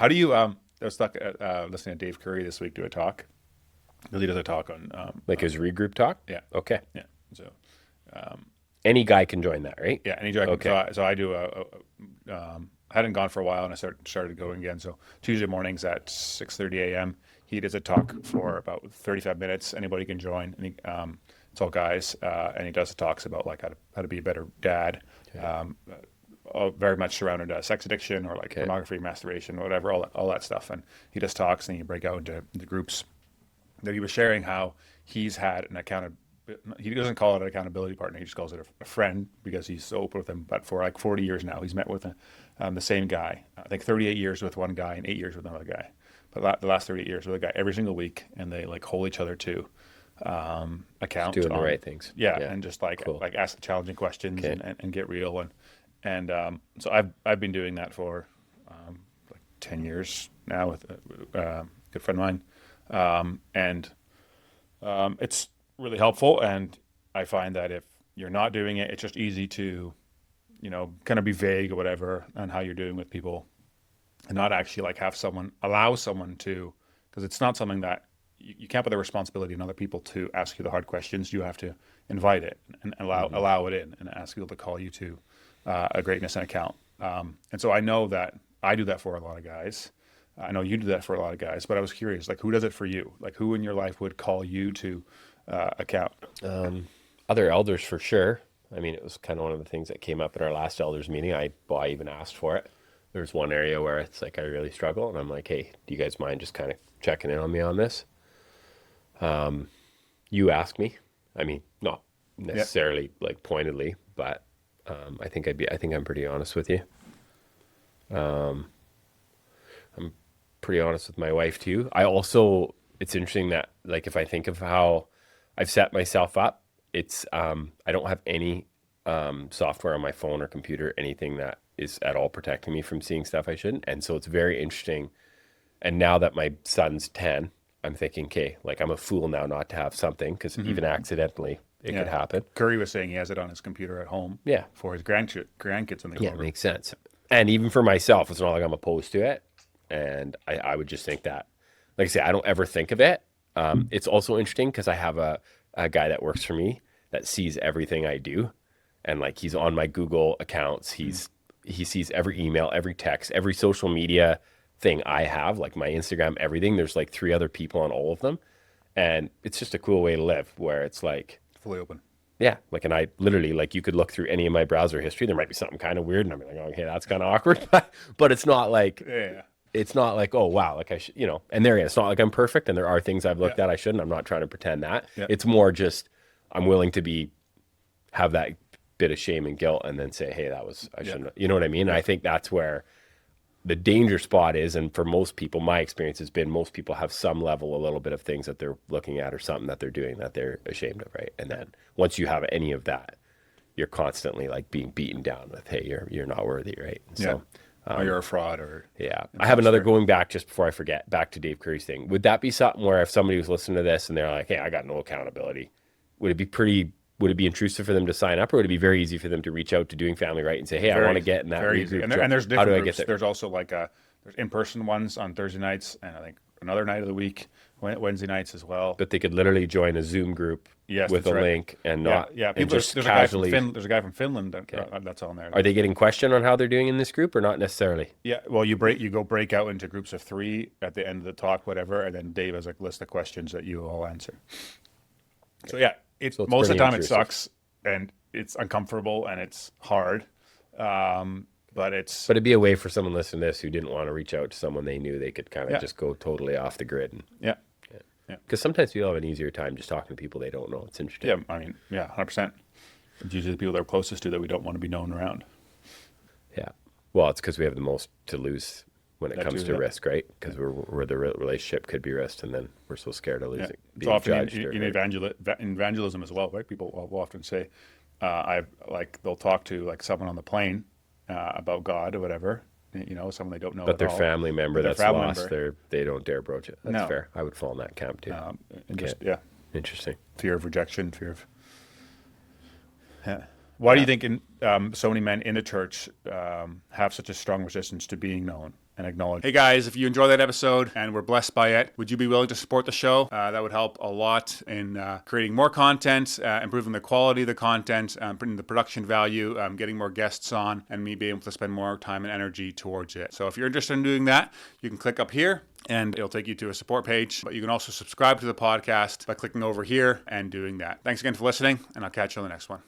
How do you I was stuck listening to Dave Curry this week do a talk. He does a talk on Like his regroup talk? yeah, Okay. yeah. So Any guy can join that, right? yeah, any drag. Okay. So I do I hadn't gone for a while, and I started going again. So Tuesday mornings at 6:30 a.m. He does a talk for about 35 minutes. Anybody can join, and it's all guys, and he does talks about like how to be a better dad. Okay. All very much surrounded sex addiction or like Okay. pornography, masturbation, whatever, all that stuff. And he does talks, and you break out into groups. That he was sharing how he's had an he doesn't call it an accountability partner. He just calls it a friend because he's so open with him. But for like 40 years now, he's met with the same guy. I think 38 years with one guy and 8 years with another guy. But the last 38 years with a guy every single week, and they like hold each other to account. Doing the on, right things. yeah, Yeah. and just like Cool. like ask the challenging questions Okay. and get real and so I've been doing that for like 10 years now with a good friend of mine, and it's really helpful. And I find that if you're not doing it, it's just easy to, kind of be vague or whatever on how you're doing with people, and not actually like allow someone to, because it's not something that you can't put the responsibility on other people to ask you the hard questions. You have to invite it and allow it in and ask people to call you to a greatness and account. And so I know that I do that for a lot of guys. I know you do that for a lot of guys, but I was curious, like, who does it for you? Like, who in your life would call you to account? Other elders for sure. I mean, it was kind of one of the things that came up at our last elders meeting. I even asked for it. There's one area where it's like I really struggle, and I'm like, hey, do you guys mind just kind of checking in on me on this? You ask me. I mean, not necessarily like pointedly, but I think I'm pretty honest with you. I'm pretty honest with my wife too. It's interesting that like if I think of how I've set myself up, it's I don't have any software on my phone or computer, anything that is at all protecting me from seeing stuff I shouldn't. And so it's very interesting. And now that my son's 10, I'm thinking, okay, like I'm a fool now not to have something because even accidentally it could happen. Curry was saying he has it on his computer at home. Yeah. For his grandkids when they go Yeah, it over. makes sense. And even for myself, it's not like I'm opposed to it. And I would just think that, like I say, I don't ever think of it. It's also interesting because I have a guy that works for me that sees everything I do. And like he's on my Google accounts. He sees every email, every text, every social media thing I have, like my Instagram, everything. There's like 3 other people on all of them. And it's just a cool way to live where it's like, Fully open. yeah, like, and I literally, like, you could look through any of my browser history. There might be something kind of weird, and I'm like, okay, that's kind of awkward. But it's not like, Yeah. it's not like, oh, wow, like I should, and there again, it's not like I'm perfect, and there are things I've looked Yeah. at I shouldn't. I'm not trying to pretend that. Yeah. It's more just, I'm willing to have that bit of shame and guilt and then say, hey, I shouldn't, you know what I mean? And I think that's where the danger spot is. And for most people, my experience has been most people have some level, a little bit of things that they're looking at or something that they're doing that they're ashamed of, right? And then once you have any of that, you're constantly like being beaten down with, hey, you're not worthy, right? And so, or you're a fraud or... yeah. I have another going back just before I forget, back to Dave Curry's thing. Would that be something where if somebody was listening to this and they're like, hey, I got no accountability, would it be intrusive for them to sign up, or would it be very easy for them to reach out to Doing Family Right and say, hey, I want to get in that very easy. regroup? And there's How different do I groups. get there? There's also like there's in-person ones on Thursday nights, and I think another night of the week, Wednesday nights as well. But they could literally join a Zoom group Yes, with that's a right. link and not Yeah. and People, just there's casually. there's a guy from Finland that's on there. Are they getting questioned on how they're doing in this group or not necessarily? Yeah, well, you break out into groups of 3 at the end of the talk, whatever, and then Dave has a list of questions that you all answer. So yeah, it's most of the pretty time it intrusive. sucks and it's uncomfortable and it's hard, but But it'd be a way for someone listening to this who didn't want to reach out to someone they knew they could kind of Yeah. just go totally off the grid. yeah, Because sometimes people have an easier time just talking to people they don't know. It's interesting. yeah. I mean, yeah, 100%. It's usually the people that are closest to that we don't want to be known around. Yeah. Well, it's because we have the most to lose when it That comes too, to yeah. risk, right? Because we're the relationship could be risked, and then we're so scared of Yeah. losing. It's being often judged in or- evangelism as well, right? People will often say, they'll talk to like someone on the plane about God or whatever, someone they don't know. But at their all. family member But their that's family lost, member- they don't dare broach it. That's No. fair. I would fall in that camp too. And just, yeah, Interesting. fear of rejection, fear of, yeah. Why do you think so many men in the church have such a strong resistance to being known and acknowledged? Hey guys, if you enjoyed that episode and were blessed by it, would you be willing to support the show? That would help a lot in creating more content, improving the quality of the content, putting the production value, getting more guests on, and me being able to spend more time and energy towards it. So if you're interested in doing that, you can click up here and it'll take you to a support page. But you can also subscribe to the podcast by clicking over here and doing that. Thanks again for listening, and I'll catch you on the next one.